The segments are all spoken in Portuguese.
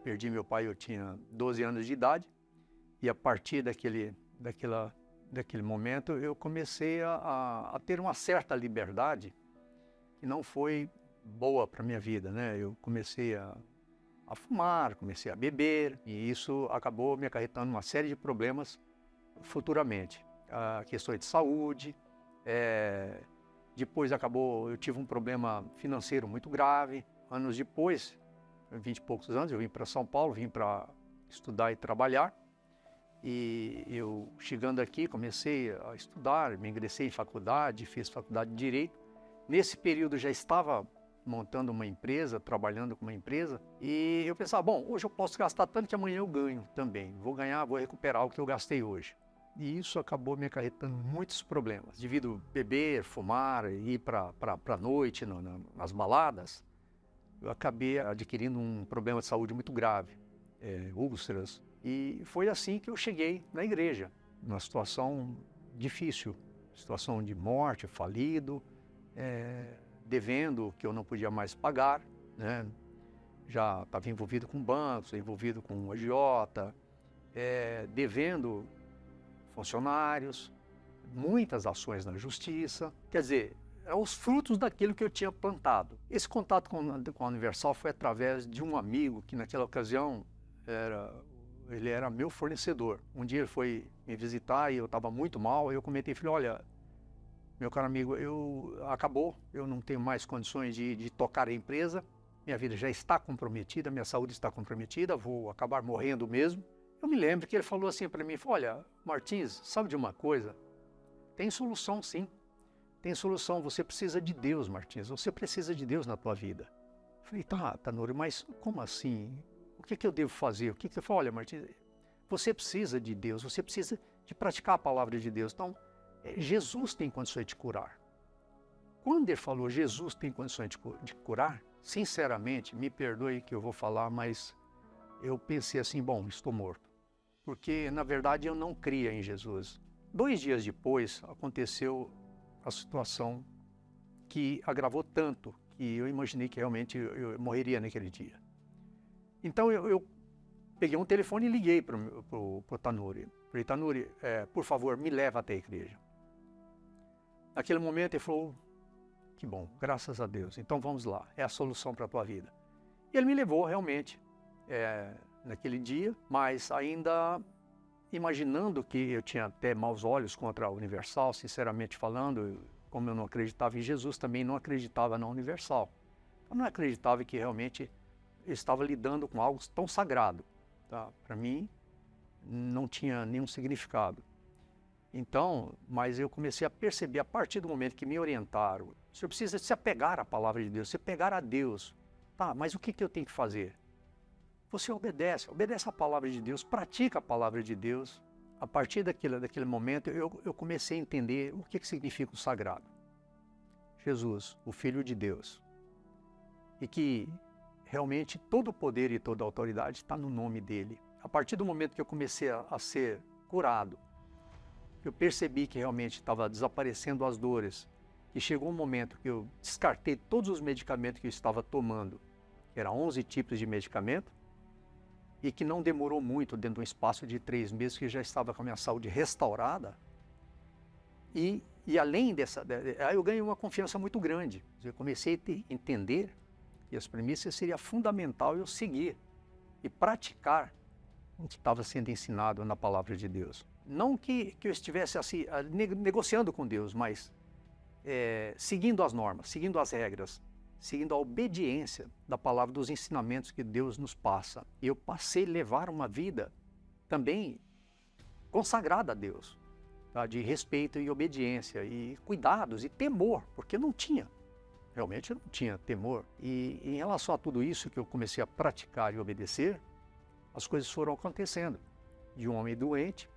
Perdi meu pai, eu tinha 12 anos de idade, e a partir daquele momento eu comecei a ter uma certa liberdade que não foi boa para a minha vida, né? Eu comecei a fumar, comecei a beber, e isso acabou me acarretando uma série de problemas futuramente. Questões de saúde, depois eu tive um problema financeiro muito grave. Anos depois, 20 e poucos anos, eu vim para São Paulo, vim para estudar e trabalhar. E eu, chegando aqui, comecei a estudar, me ingressei em faculdade, fiz faculdade de Direito. Nesse período já estava montando uma empresa, trabalhando com uma empresa, e eu pensava, bom, hoje eu posso gastar tanto que amanhã eu ganho também. Vou ganhar, vou recuperar o que eu gastei hoje. E isso acabou me acarretando muitos problemas. Devido a beber, fumar, ir para a noite, nas baladas, eu acabei adquirindo um problema de saúde muito grave, úlceras. E foi assim que eu cheguei na igreja, numa situação difícil, situação de morte, falido, devendo o que eu não podia mais pagar, né? Já estava envolvido com bancos, envolvido com agiota, devendo funcionários, muitas ações na justiça. Quer dizer, eram os frutos daquilo que eu tinha plantado. Esse contato com a Universal foi através de um amigo que naquela ocasião ele era meu fornecedor. Um dia ele foi me visitar e eu estava muito mal, eu comentei, falei, olha, meu caro amigo, acabou, eu não tenho mais condições de tocar a empresa, minha vida já está comprometida, minha saúde está comprometida, vou acabar morrendo mesmo. Eu me lembro que ele falou assim para mim, olha, Martins, sabe de uma coisa? Tem solução sim, tem solução, você precisa de Deus, Martins, você precisa de Deus na tua vida. Eu falei, tá, Tanuri, mas como assim? O que eu devo fazer? Eu falei, olha, Martins, você precisa de Deus, você precisa de praticar a palavra de Deus. Então, Jesus tem condições de curar. Quando ele falou Jesus tem condições de curar, sinceramente, me perdoe que eu vou falar, mas eu pensei assim, bom, estou morto. Porque, na verdade, eu não cria em Jesus. 2 dias depois, aconteceu a situação que agravou tanto que eu imaginei que realmente eu morreria naquele dia. Então, eu peguei um telefone e liguei para o Tanuri. Falei, Tanuri, por favor, me leva até a igreja. Naquele momento, ele falou, que bom, graças a Deus, então vamos lá, é a solução para a tua vida. E ele me levou realmente naquele dia, mas ainda imaginando que eu tinha até maus olhos contra a Universal, sinceramente falando, como eu não acreditava em Jesus, também não acreditava na Universal. Eu não acreditava que realmente eu estava lidando com algo tão sagrado. Tá? Para mim, não tinha nenhum significado. Então, mas eu comecei a perceber, a partir do momento que me orientaram, você precisa se apegar à palavra de Deus, se apegar a Deus. Tá, mas o que eu tenho que fazer? Você obedece a palavra de Deus, pratica a palavra de Deus. A partir daquele momento, eu comecei a entender o que significa o sagrado. Jesus, o Filho de Deus. E que realmente todo o poder e toda a autoridade está no nome dele. A partir do momento que eu comecei a ser curado, eu percebi que realmente estava desaparecendo as dores, que chegou um momento que eu descartei todos os medicamentos que eu estava tomando, que eram 11 tipos de medicamento, e que não demorou muito, dentro de um espaço de 3 meses, que eu já estava com a minha saúde restaurada. E além aí eu ganhei uma confiança muito grande. Eu comecei a entender que as premissas seria fundamental eu seguir e praticar o que estava sendo ensinado na palavra de Deus. Não que eu estivesse assim, negociando com Deus, mas seguindo as normas, seguindo as regras, seguindo a obediência da palavra, dos ensinamentos que Deus nos passa. Eu passei a levar uma vida também consagrada a Deus, tá? De respeito e obediência, e cuidados e temor, porque não tinha. Realmente eu não tinha temor. E em relação a tudo isso que eu comecei a praticar e obedecer, as coisas foram acontecendo. De um homem doente,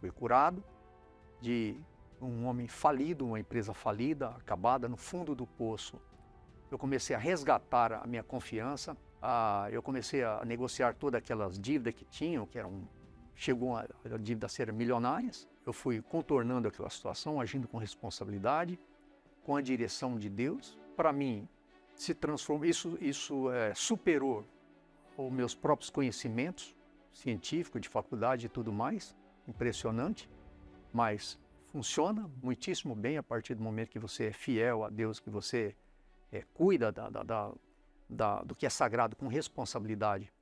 fui curado. De um homem falido, uma empresa falida, acabada no fundo do poço, eu comecei a resgatar a minha confiança. Eu comecei a negociar todas aquelas dívidas que tinham, chegou a dívida a ser milionárias. Eu fui contornando aquela situação, agindo com responsabilidade, com a direção de Deus. Para mim, se transformou, isso superou os meus próprios conhecimentos científicos, de faculdade e tudo mais, impressionante, mas funciona muitíssimo bem a partir do momento que você é fiel a Deus, que você cuida do que é sagrado com responsabilidade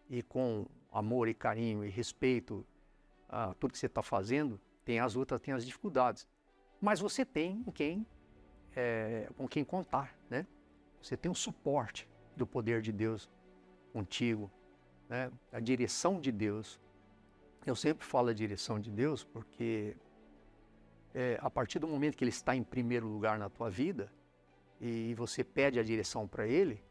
e com amor e carinho e respeito a tudo que você está fazendo. Tem as lutas, tem as dificuldades, mas você tem com quem contar, né? Você tem o suporte do poder de Deus contigo, né? A direção de Deus. Eu sempre falo a direção de Deus porque a partir do momento que Ele está em primeiro lugar na tua vida e você pede a direção para Ele,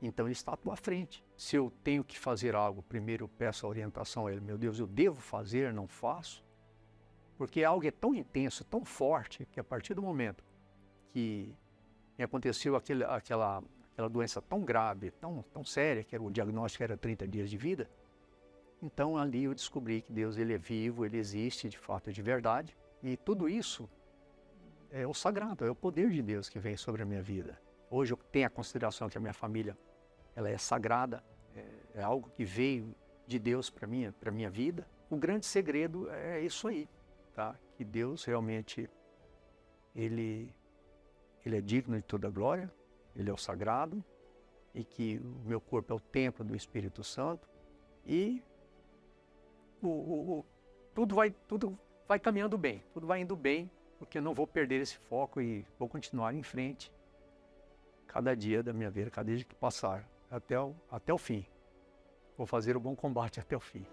então Ele está à tua frente. Se eu tenho que fazer algo, primeiro eu peço a orientação a Ele. Meu Deus, eu devo fazer, não faço? Porque algo é tão intenso, tão forte, que a partir do momento que me aconteceu aquela doença tão grave, tão séria, que o diagnóstico era 30 dias de vida, então ali eu descobri que Deus, Ele é vivo, Ele existe de fato, de verdade, e tudo isso é o sagrado, é o poder de Deus que vem sobre a minha vida. Hoje eu tenho a consideração que a minha família, ela é sagrada, é algo que veio de Deus para minha vida. O grande segredo é isso aí, tá? Que Deus realmente, Ele é digno de toda glória, Ele é o sagrado, e que o meu corpo é o templo do Espírito Santo, e tudo vai caminhando bem, tudo vai indo bem, porque eu não vou perder esse foco e vou continuar em frente, cada dia da minha vida, cada dia que passar, até o fim. Vou fazer o bom combate até o fim.